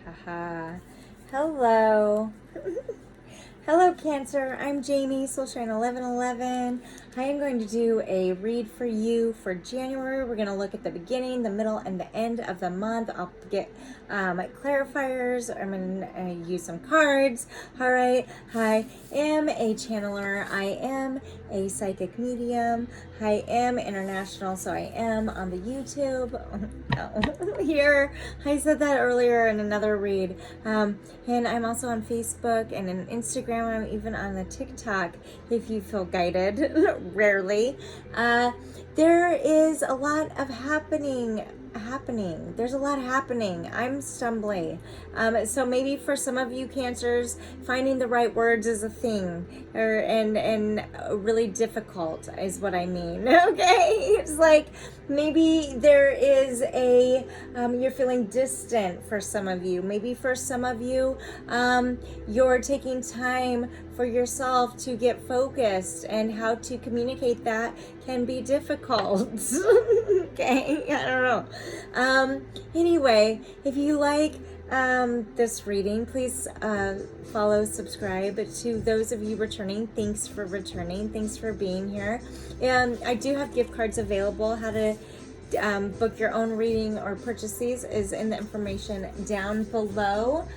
Haha. Hello. Hello, Cancer. I'm Jamie, Soulshine 1111. I am going to do a read for you for January. We're going to look at the beginning, the middle, and the end of the month. I'll get clarifiers. I'm going to use some cards. All right. I am a channeler. I am a psychic medium. I am international, so I am on the YouTube here. I said that earlier in another read. And I'm also on Facebook and on Instagram. I'm even on the TikTok if you feel guided. Rarely. There is a lot of happening. There's a lot happening. I'm stumbling. So maybe for some of you Cancers, finding the right words is a thing, and really difficult is what I mean. Okay, it's like maybe there is a you're feeling distant for some of you. Maybe for some of you, you're taking time for yourself to get focused, and how to communicate that can be difficult. Okay, I don't know. Anyway, if you like this reading, please follow, subscribe. To those of you returning, thanks for returning. Thanks for being here. I do have gift cards available. How to book your own reading or purchase these is in the information down below.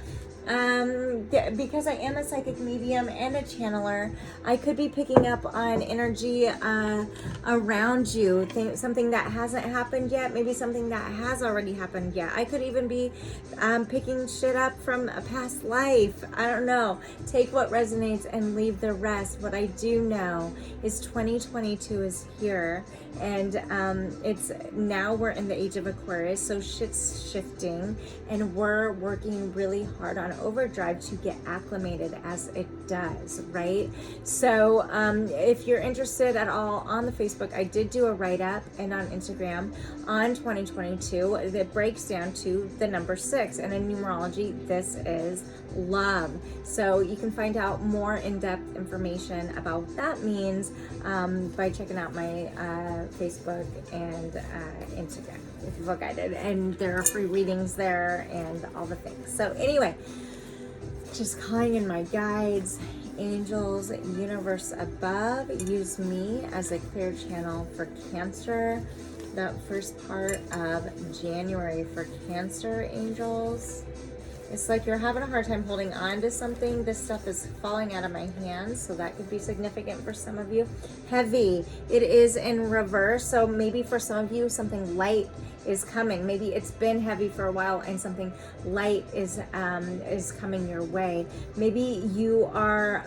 Because I am a psychic medium and a channeler, I could be picking up on energy around you, something that hasn't happened yet, maybe something that has already happened yet. I could even be picking shit up from a past life. I don't know. Take what resonates and leave the rest. What I do know is 2022 is here, and it's now we're in the age of Aquarius, so shit's shifting, and we're working really hard on overdrive to get acclimated as it does, right? So if you're interested at all on the Facebook, I did do a write-up, and on Instagram on 2022 that breaks down to the number 6, and in numerology this is love. So you can find out more in-depth information about what that means by checking out my Facebook and Instagram if you feel guided, and there are free readings there and all the things. So anyway, just calling in my guides, angels, universe above. Use me as a clear channel for Cancer. The first part of January for Cancer, angels. It's like you're having a hard time holding on to something. This stuff is falling out of my hands, so that could be significant for some of you. Heavy. It is in reverse, so maybe for some of you, something light is coming. Maybe it's been heavy for a while, and something light is coming your way. Maybe you are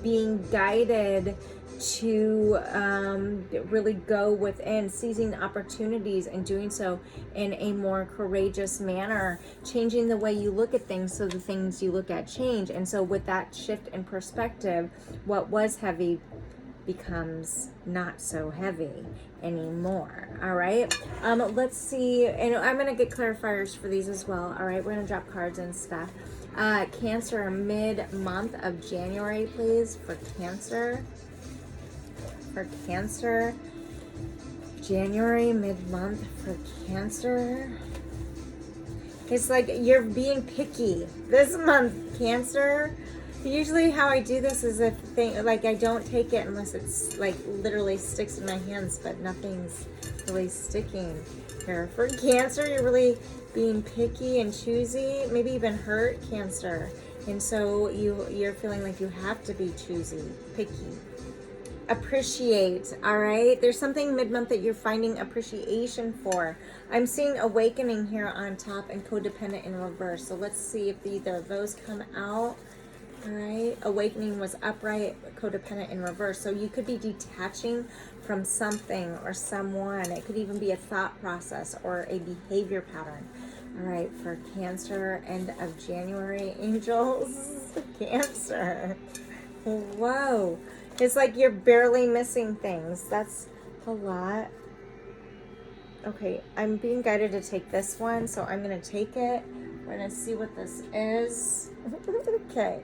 being guided to really go within, seizing opportunities and doing so in a more courageous manner, changing the way you look at things so the things you look at change. And so with that shift in perspective, what was heavy becomes not so heavy anymore. All right, let's see, and I'm gonna get clarifiers for these as well. All right, we're gonna drop cards and stuff. Cancer, mid-month of January, please, for Cancer. For Cancer, January, mid-month for Cancer. It's like you're being picky this month, Cancer. Usually how I do this is like I don't take it unless it's like literally sticks in my hands, but nothing's really sticking here. For Cancer, you're really being picky and choosy. Maybe you've been hurt, Cancer, and so you're feeling like you have to be choosy, picky. Appreciate. All right, there's something mid-month that you're finding appreciation for. I'm seeing awakening here on top and codependent in reverse, so let's see if either of those come out. All right, awakening was upright, codependent in reverse, so you could be detaching from something or someone. It could even be a thought process or a behavior pattern. All right, for Cancer, end of January, angels. Cancer. Whoa. It's like you're barely missing things. That's a lot. Okay, I'm being guided to take this one, so I'm going to take it. We're going to see what this is. Okay.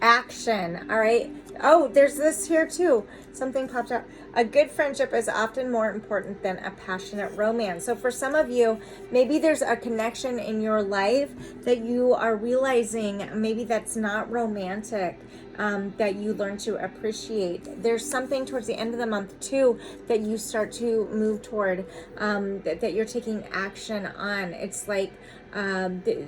Action. All right. Oh, there's this here too. Something popped up. A good friendship is often more important than a passionate romance. So for some of you, maybe there's a connection in your life that you are realizing maybe that's not romantic, that you learn to appreciate. There's something towards the end of the month too that you start to move toward, that you're taking action on. It's like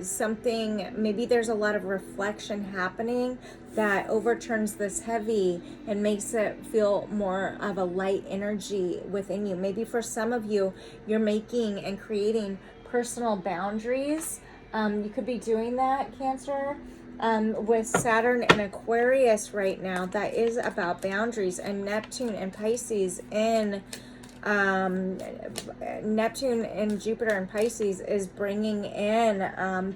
something, maybe there's a lot of reflection happening that overturns this heavy and makes it feel more of a light energy within you. Maybe for some of you, you're making and creating personal boundaries. You could be doing that, Cancer. With Saturn and Aquarius right now, that is about boundaries, and Neptune and Pisces in Neptune and Jupiter and Pisces is bringing in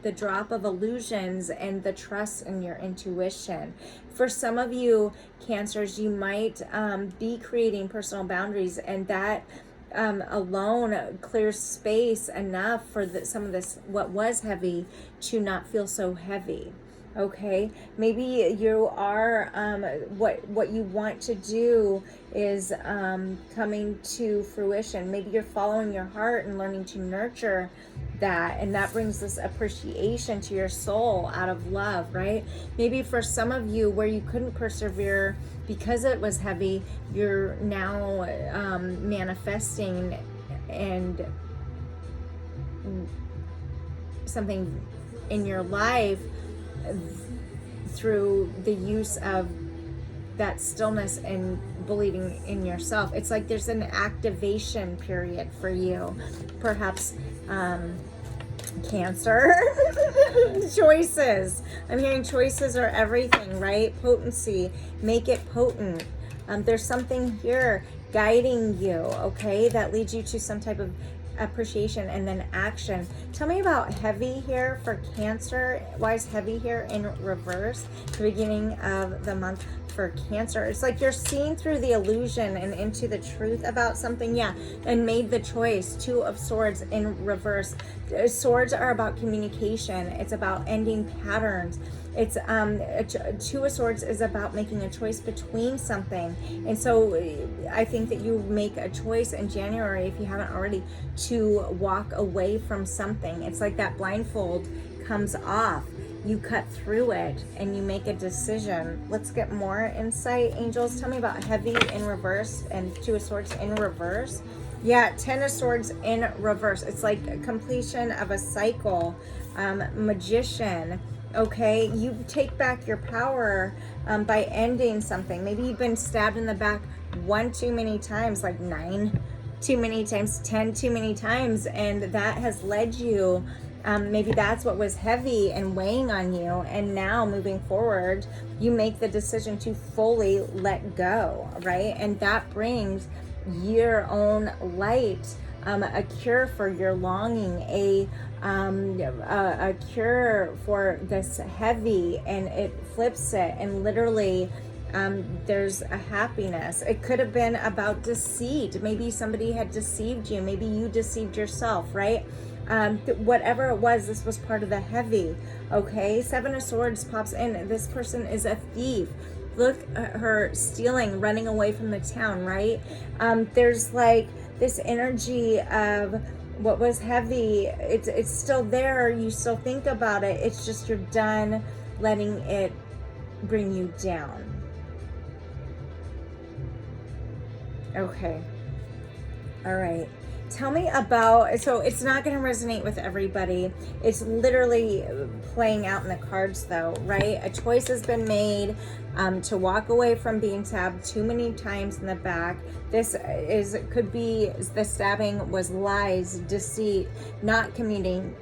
the drop of illusions and the trust in your intuition. For some of you, Cancers, you might be creating personal boundaries, and that alone clears space enough for some of this, what was heavy, to not feel so heavy. Okay, maybe you are, what you want to do is coming to fruition. Maybe you're following your heart and learning to nurture that, and that brings this appreciation to your soul out of love, right? Maybe for some of you, where you couldn't persevere because it was heavy, you're now manifesting and something in your life through the use of that stillness and believing in yourself. It's like there's an activation period for you. Perhaps Cancer. Choices. I'm hearing choices are everything, right? Potency. Make it potent. There's something here guiding you, okay, that leads you to some type of appreciation and then action. Tell me about heavy here for Cancer. Why is heavy here in reverse? The beginning of the month for Cancer. It's like you're seeing through the illusion and into the truth about something, yeah, and made the choice. Two of Swords in reverse. Swords are about communication. It's about ending patterns. It's Two of Swords is about making a choice between something. And so I think that you make a choice in January, if you haven't already, to walk away from something. It's like that blindfold comes off. You cut through it and you make a decision. Let's get more insight. Angels, tell me about heavy in reverse and Two of Swords in reverse. Yeah, Ten of Swords in reverse. It's like a completion of a cycle. Magician. Okay, you take back your power by ending something. Maybe you've been stabbed in the back one too many times, like 9 too many times, 10 too many times, and that has led you, maybe that's what was heavy and weighing on you, and now moving forward, you make the decision to fully let go, right? And that brings your own light, a cure for your longing, a cure for this heavy, and it flips it, and literally there's a happiness. It could have been about deceit. Maybe somebody had deceived you. Maybe you deceived yourself, right? Whatever it was, this was part of the heavy. Okay, Seven of Swords pops in. This person is a thief. Look at her stealing, running away from the town, right? There's like this energy of what was heavy. It's still there. You still think about it. It's just you're done letting it bring you down. Okay. All right. Tell me about, so it's not going to resonate with everybody. It's literally playing out in the cards though, right? A choice has been made to walk away from being stabbed too many times in the back. This could be, the stabbing was lies, deceit, not communicating,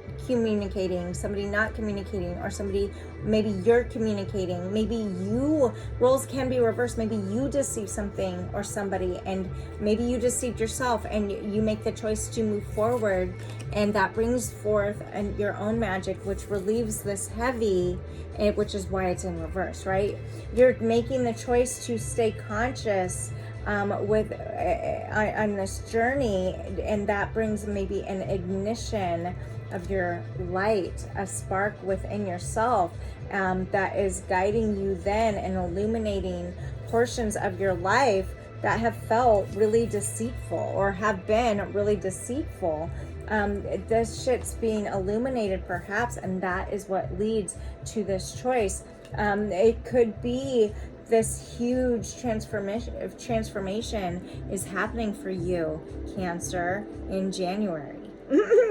somebody not communicating, or somebody, maybe you're communicating, maybe you, roles can be reversed, maybe you deceive something or somebody, and maybe you deceived yourself, and you make the choice to move forward, and that brings forth your own magic, which relieves this heavy, which is why it's in reverse, right? You're making the choice to stay conscious on this journey, and that brings maybe an ignition of your light, a spark within yourself that is guiding you then and illuminating portions of your life that have felt really deceitful or have been really deceitful. This shit's being illuminated perhaps, and that is what leads to this choice. It could be this huge transformation is happening for you, Cancer, in January.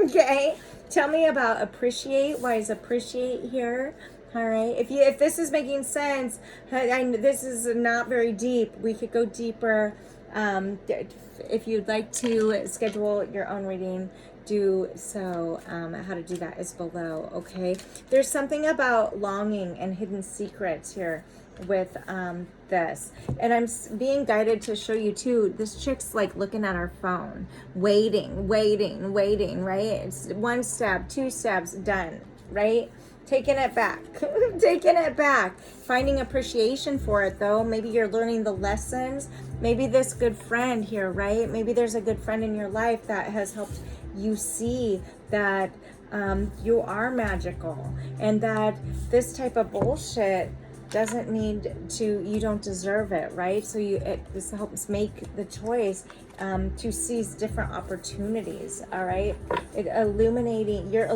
Okay, tell me about appreciate. Why is appreciate here? All right, if this is making sense, this is not very deep. We could go deeper. If you'd like to schedule your own reading, do so. How to do that is below. Okay, there's something about longing and hidden secrets here with this, and I'm being guided to show you too. This chick's like looking at her phone, waiting, right? It's one step, two steps, done, right? Taking it back. Taking it back, finding appreciation for it though. Maybe you're learning the lessons. Maybe this good friend here, right? Maybe there's a good friend in your life that has helped you see that you are magical, and that this type of bullshit doesn't need to, you don't deserve it, right? So this helps make the choice to seize different opportunities. All right, it illuminating, you're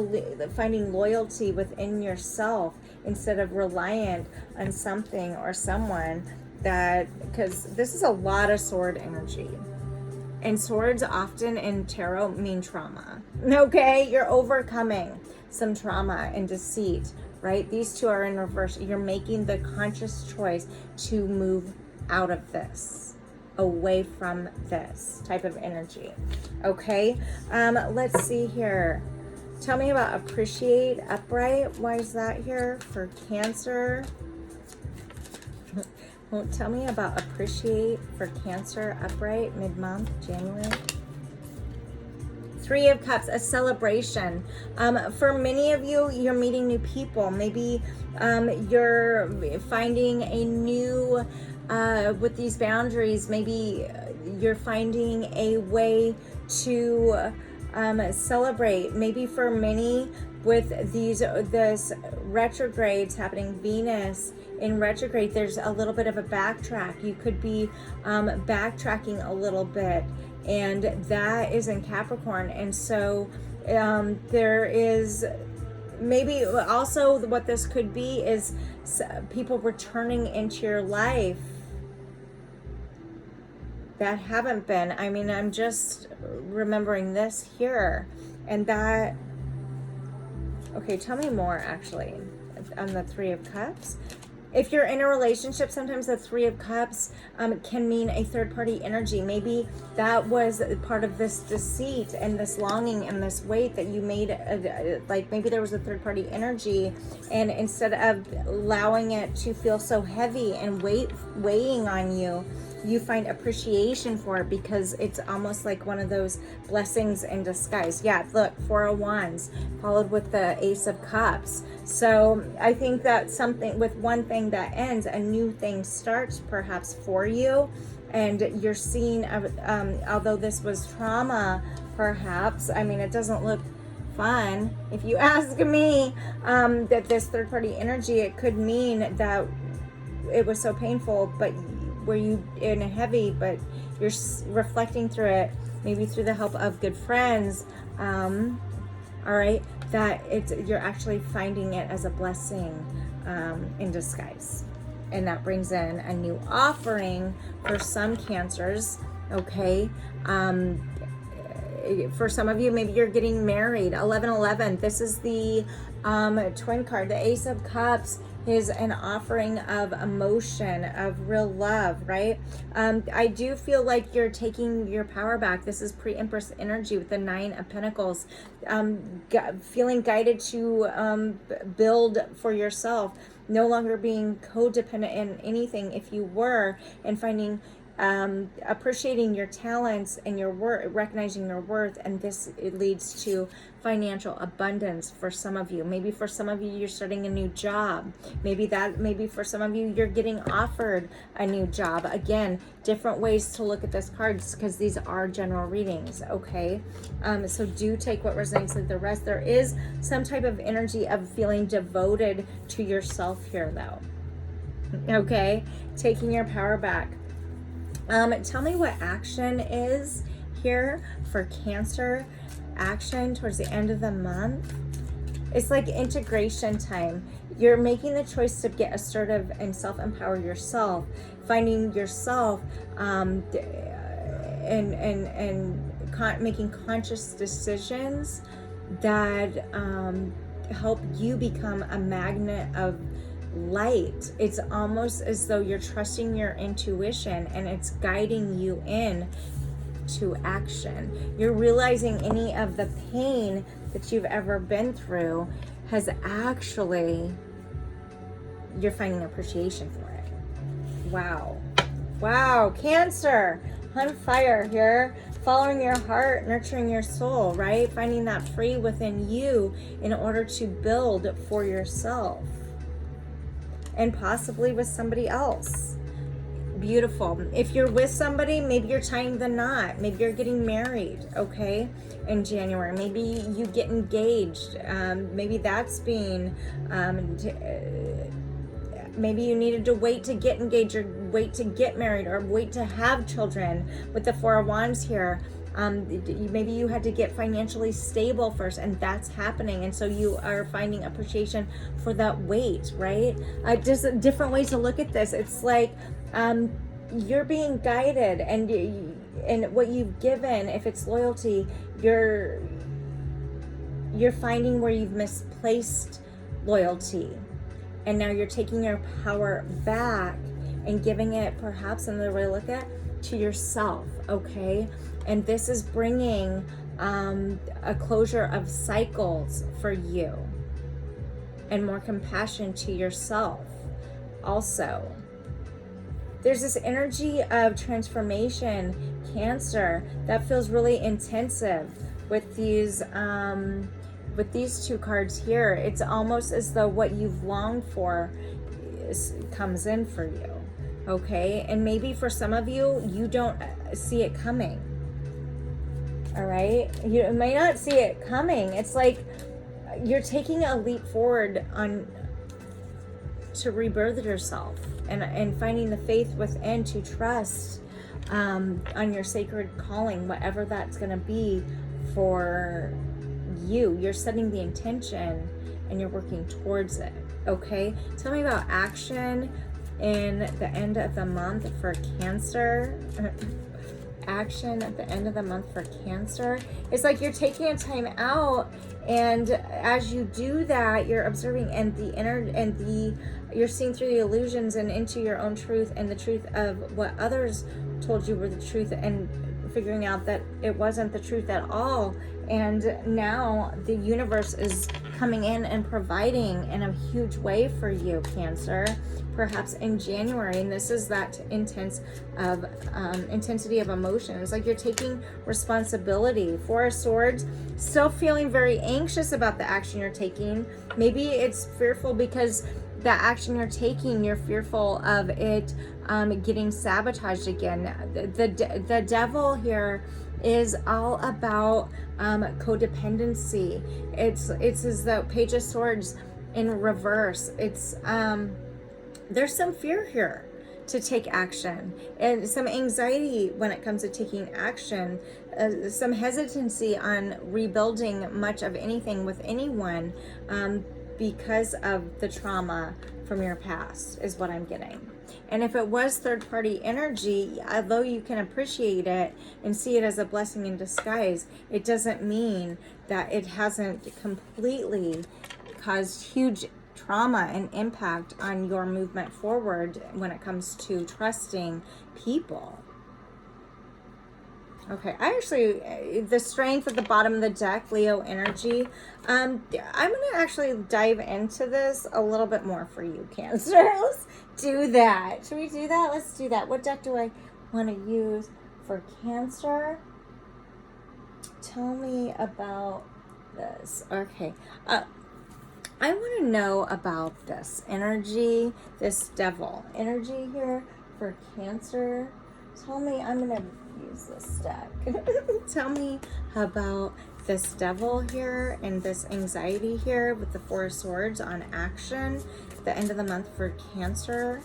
finding loyalty within yourself instead of reliant on something or someone. That, because this is a lot of sword energy, and swords often in tarot mean trauma. Okay, you're overcoming some trauma and deceit, right? These two are in reverse. You're making the conscious choice to move out of this, away from this type of energy. Okay, let's see here. Tell me about appreciate, upright. Why is that here for Cancer? Well, tell me about appreciate for Cancer, upright, mid-month, January. Three of Cups, a celebration. For many of you, you're meeting new people. Maybe you're finding a new, with these boundaries, maybe you're finding a way to celebrate. Maybe for many, with this retrogrades happening, Venus in retrograde, there's a little bit of a backtrack. You could be backtracking a little bit, and that is in Capricorn. And so there is maybe also what this could be is people returning into your life that haven't been. I mean, I'm just remembering this here, and that, okay, tell me more actually on the Three of Cups. If you're in a relationship, sometimes the Three of Cups can mean a third-party energy. Maybe that was part of this deceit and this longing and this weight that you made. Like maybe there was a third-party energy, and instead of allowing it to feel so heavy and weighing on you, you find appreciation for it because it's almost like one of those blessings in disguise. Yeah, look, Four of Wands followed with the Ace of Cups. So I think that something with one thing that ends, a new thing starts perhaps for you. And you're seeing, although this was trauma, perhaps, I mean, it doesn't look fun. If you ask me, that this third party energy, it could mean that it was so painful, but were you in a heavy, but you're reflecting through it, maybe through the help of good friends, all right, that you're actually finding it as a blessing in disguise. And that brings in a new offering for some Cancers, okay? For some of you, maybe you're getting married. 1111, this is the twin card. The Ace of Cups is an offering of emotion, of real love, right? I do feel like you're taking your power back. This is pre-Empress energy with the Nine of Pentacles. Feeling guided to build for yourself, no longer being codependent in anything if you were, and finding appreciating your talents and your work, recognizing your worth, and it leads to financial abundance for some of you. Maybe for some of you, you're starting a new job. Maybe for some of you, you're getting offered a new job. Again, different ways to look at this card because these are general readings, okay? So do take what resonates with the rest. There is some type of energy of feeling devoted to yourself here though, okay? Taking your power back. Tell me what action is here for Cancer. Action towards the end of the month. It's like integration time. You're making the choice to get assertive and self-empower yourself, finding yourself, making conscious decisions that help you become a magnet of light. It's almost as though you're trusting your intuition and it's guiding you in to action. You're realizing any of the pain that you've ever been through has actually, you're finding appreciation for it. Wow. Wow, Cancer, on fire here. Following your heart, nurturing your soul, right? Finding that free within you in order to build for yourself. And possibly with somebody else. Beautiful. If you're with somebody, maybe you're tying the knot. Maybe you're getting married, okay, in January. Maybe you get engaged. Maybe that's being, maybe you needed to wait to get engaged or wait to get married or wait to have children with the Four of Wands here. Maybe you had to get financially stable first, and that's happening, and so you are finding appreciation for that wait, right? Just different ways to look at this. It's like you're being guided, and what you've given, if it's loyalty, you're finding where you've misplaced loyalty, and now you're taking your power back and giving it, perhaps another way to look at, to yourself, okay? And this is bringing a closure of cycles for you and more compassion to yourself. Also, there's this energy of transformation, Cancer, that feels really intensive with these two cards here. It's almost as though what you've longed for comes in for you, okay? And maybe for some of you, you don't see it coming. All right, you may not see it coming. It's like you're taking a leap forward to rebirth yourself and finding the faith within to trust on your sacred calling, whatever that's going to be for you. You're setting the intention and you're working towards it. Okay, tell me about action in the end of the month for Cancer. Action at the end of the month for Cancer. It's like you're taking a time out, and as you do that, you're observing you're seeing through the illusions and into your own truth and the truth of what others told you were the truth, and figuring out that it wasn't the truth at all. And now the universe is coming in and providing in a huge way for you, Cancer, perhaps in January. And this is that intensity of emotion. It's like you're taking responsibility. Four of Swords, still feeling very anxious about the action you're taking. Maybe it's fearful because the action you're taking, you're fearful of it getting sabotaged again. The devil here is all about codependency. It's as though Page of Swords in reverse. It's there's some fear here to take action and some anxiety when it comes to taking action, some hesitancy on rebuilding much of anything with anyone because of the trauma from your past is what I'm getting. And if it was third-party energy, although you can appreciate it and see it as a blessing in disguise, it doesn't mean that it hasn't completely caused huge trauma and impact on your movement forward when it comes to trusting people. Okay, I actually, the strength at the bottom of the deck, Leo energy, I'm going to actually dive into this a little bit more for you, Cancer. Let's do that. Should we do that? Let's do that. What deck do I want to use for Cancer? Tell me about this. Okay. I want to know about this energy, this devil energy here for Cancer. Tell me, I'm going to use this deck. Tell me about this devil here and this anxiety here with the Four of Swords on action, the end of the month for Cancer.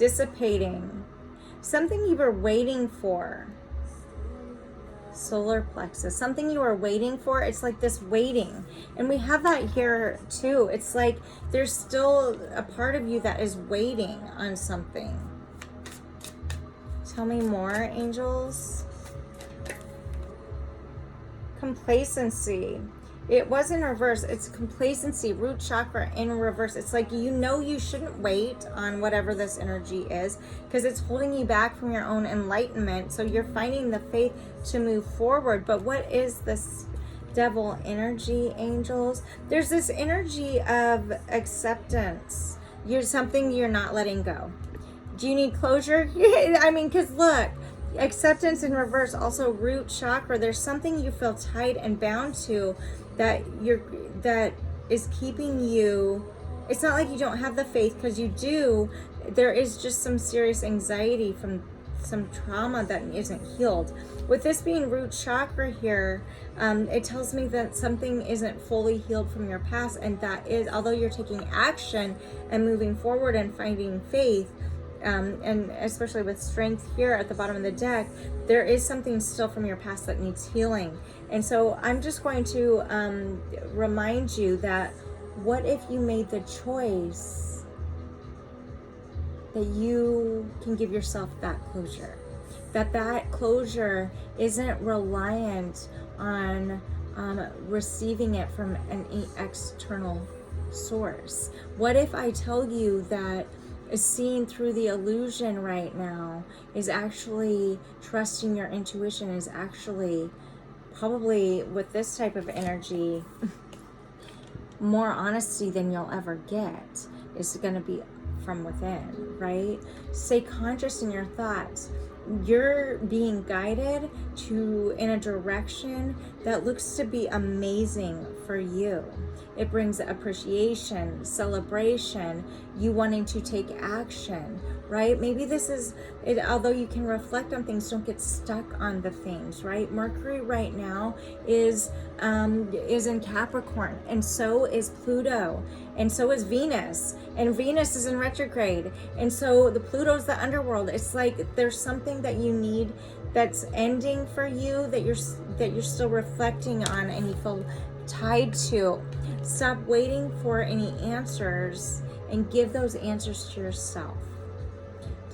dissipating. Something you were waiting for. Solar plexus, something you were waiting for. It's like this waiting, and we have that here too. It's like there's still a part of you that is waiting on something. Tell me more, angels. Complacency. It was in reverse. It's complacency, root chakra in reverse. It's like you know you shouldn't wait on whatever this energy is because it's holding you back from your own enlightenment. So you're finding the faith to move forward. But what is this devil energy, angels? There's this energy of acceptance. You're something you're not letting go. Do you need closure? I mean, because look, acceptance in reverse, also root chakra. There's something you feel tied and bound to that is keeping you. It's not like you don't have the faith, because you do. There is just some serious anxiety from some trauma that isn't healed. With this being root chakra here, it tells me that something isn't fully healed from your past, and that is, although you're taking action and moving forward and finding faith, and especially with strength here at the bottom of the deck, there is something still from your past that needs healing. And so I'm just going to remind you that what if you made the choice that you can give yourself that closure, that closure isn't reliant on receiving it from an external source. What if I tell you that seeing through the illusion right now is actually trusting your intuition, is actually probably, with this type of energy, more honesty than you'll ever get is going to be from within, right? Stay conscious in your thoughts. You're being guided in a direction that looks to be amazing for you. It brings appreciation, celebration, you wanting to take action, right? Maybe this is it, although you can reflect on things, don't get stuck on the things, right? Mercury right now is in Capricorn, and so is Pluto, and so is Venus, and Venus is in retrograde, and so the Pluto's the underworld. It's like there's something that you need that's ending for you, that you're still reflecting on, and you feel tied to. Stop waiting for any answers and give those answers to yourself.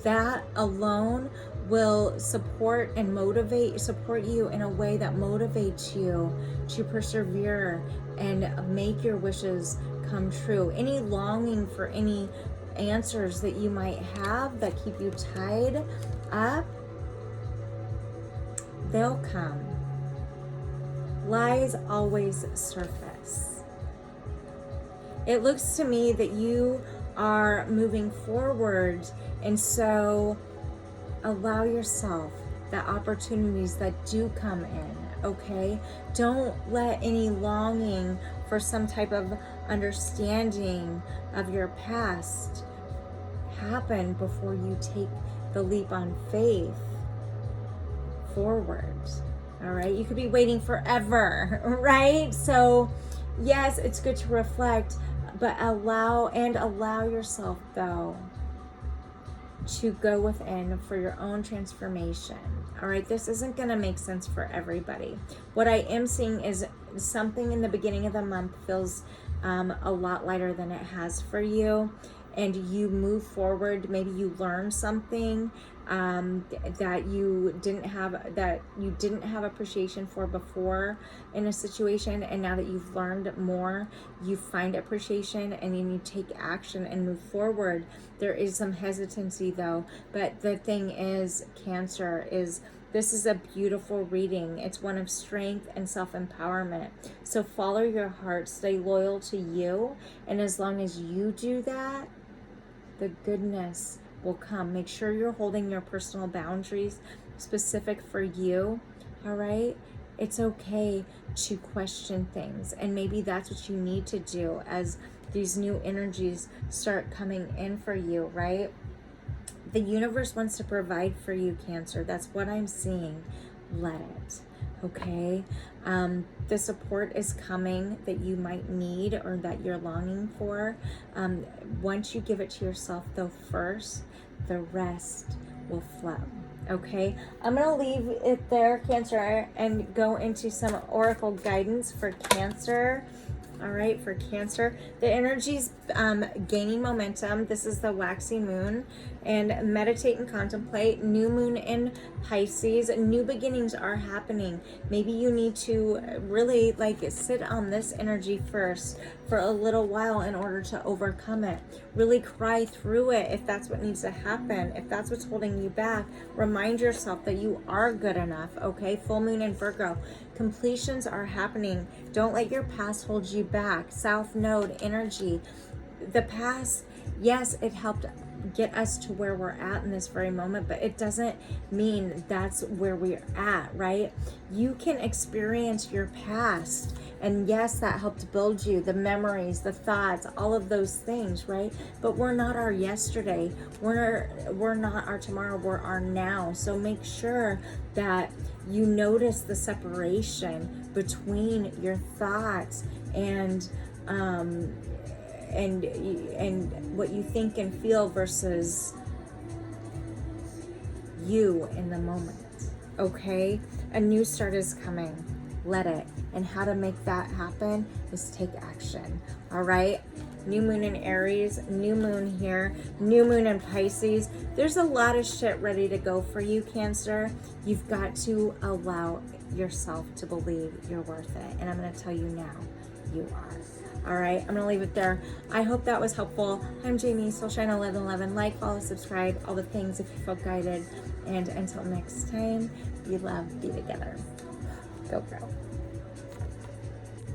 That alone will support you in a way that motivates you to persevere and make your wishes come true. Any longing for any answers that you might have that keep you tied up, they'll come. Lies always surface. It looks to me that you are moving forward, and so allow yourself the opportunities that do come in, okay? Don't let any longing for some type of understanding of your past happen before you take the leap on faith forward. All right, you could be waiting forever, right? So yes, it's good to reflect, but allow yourself though to go within for your own transformation. All right, this isn't going to make sense for everybody. What I am seeing is something in the beginning of the month feels a lot lighter than it has for you, and you move forward. Maybe you learn something that you didn't have appreciation for before in a situation, and now that you've learned more, you find appreciation and then you take action and move forward. There is some hesitancy though, but the thing is, Cancer, is this is a beautiful reading. It's one of strength and self-empowerment. So follow your heart, stay loyal to you, and as long as you do that, the goodness will come. Make sure you're holding your personal boundaries specific for you. All right, it's okay to question things, and maybe that's what you need to do as these new energies start coming in for you, right? The universe wants to provide for you, Cancer. That's what I'm seeing. Let it. okay? The support is coming that you might need or that you're longing for. Once you give it to yourself, though, first, the rest will flow. Okay, I'm gonna leave it there, Cancer, and go into some oracle guidance for Cancer. All right, for Cancer, the energy's gaining momentum. This is the waxing moon, and meditate and contemplate. New moon in Pisces. New beginnings are happening. Maybe you need to really like sit on this energy first for a little while in order to overcome it. Really cry through it if that's what needs to happen. If that's what's holding you back, remind yourself that you are good enough. Okay, full moon in Virgo. Completions are happening. Don't let your past hold you back. South Node energy. The past, yes, it helped get us to where we're at in this very moment, but it doesn't mean that's where we're at, right? You can experience your past, and yes, that helped build you, the memories, the thoughts, all of those things, right? But we're not our yesterday. We're not our tomorrow. We're our now. So make sure that you notice the separation between your thoughts and what you think and feel versus you in the moment. Okay, a new start is coming. Let it. And how to make that happen is take action. All right, new moon in Aries, new moon here, new moon in Pisces. There's a lot of shit ready to go for you, Cancer. You've got to allow yourself to believe you're worth it, and I'm going to tell you now, you are. All right, I'm going to leave it there. I hope that was helpful. I'm Jamie, Soulshine 1111. Like, follow, subscribe, all the things if you feel guided. And until next time, be loved, be together. Go, girl.